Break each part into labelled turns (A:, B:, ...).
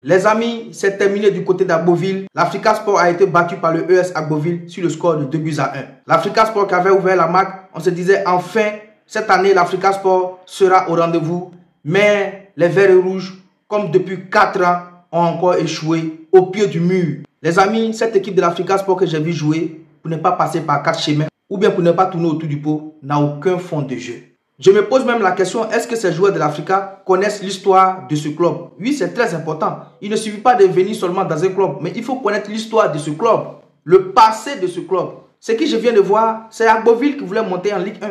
A: Les amis, c'est terminé du côté d'Agboville. L'Africa Sport a été battu par le ES Agboville sur le score de 2-1. L'Africa Sport qui avait ouvert la marque, on se disait enfin, cette année, l'Africa Sport sera au rendez-vous. Mais les Verts et Rouges, comme depuis 4 ans, ont encore échoué au pied du mur. Les amis, cette équipe de l'Africa Sport que j'ai vu jouer, pour ne pas passer par 4 chemins, ou bien pour ne pas tourner autour du pot, n'a aucun fond de jeu. Je me pose même la question, est-ce que ces joueurs de l'Africa connaissent l'histoire de ce club? Oui, c'est très important. Il ne suffit pas de venir seulement dans un club, mais il faut connaître l'histoire de ce club, le passé de ce club. Ce que je viens de voir, c'est Agboville qui voulait monter en Ligue 1.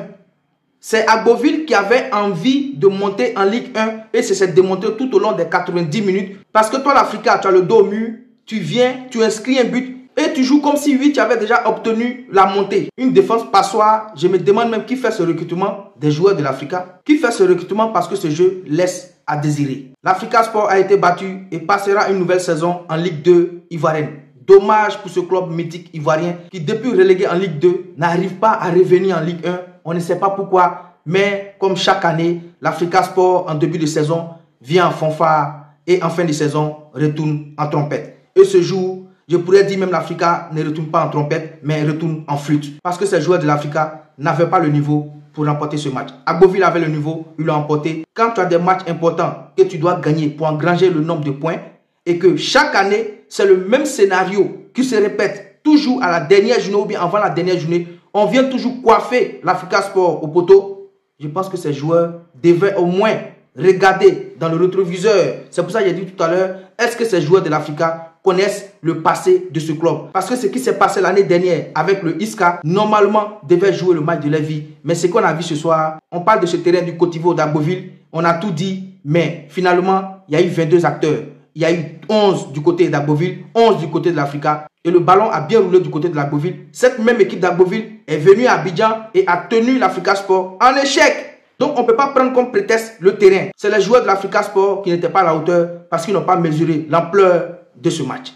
A: C'est Agboville qui avait envie de monter en Ligue 1 et c'est s'est démontré tout au long des 90 minutes. Parce que toi, l'Africa, tu as le dos au mur, tu viens, tu inscris un but. Et tu joues comme si, oui, tu avais déjà obtenu la montée. Une défense passoire. Je me demande même qui fait ce recrutement des joueurs de l'Africa. Qui fait ce recrutement parce que ce jeu laisse à désirer. L'Africa Sport a été battu et passera une nouvelle saison en Ligue 2 ivoirienne. Dommage pour ce club mythique ivoirien qui, depuis relégué en Ligue 2, n'arrive pas à revenir en Ligue 1. On ne sait pas pourquoi. Mais comme chaque année, l'Africa Sport en début de saison vient en fanfare et en fin de saison retourne en trompette. Et ce jour, je pourrais dire même l'Africa ne retourne pas en trompette, mais retourne en flûte. Parce que ces joueurs de l'Africa n'avaient pas le niveau pour remporter ce match. Agboville avait le niveau, il l'a emporté. Quand tu as des matchs importants que tu dois gagner pour engranger le nombre de points, et que chaque année, c'est le même scénario qui se répète toujours à la dernière journée ou bien avant la dernière journée, on vient toujours coiffer l'Africa Sport au poteau. Je pense que ces joueurs devaient au moins regarder dans le rétroviseur. C'est pour ça que j'ai dit tout à l'heure, est-ce que ces joueurs de l'Africa connaissent le passé de ce club? Parce que ce qui s'est passé l'année dernière avec le Isca, normalement, devait jouer le match de la vie. Mais ce qu'on a vu ce soir, on parle de ce terrain du Côte d'Ivoire d'Agboville, on a tout dit, mais finalement, il y a eu 22 acteurs. Il y a eu 11 du côté d'Agboville, 11 du côté de l'Africa. Et le ballon a bien roulé du côté de l'Agboville. Cette même équipe d'Agboville est venue à Abidjan et a tenu l'Africa Sport en échec. Donc on ne peut pas prendre comme prétexte le terrain. C'est les joueurs de l'Africa Sport qui n'étaient pas à la hauteur parce qu'ils n'ont pas mesuré l'ampleur de ce match.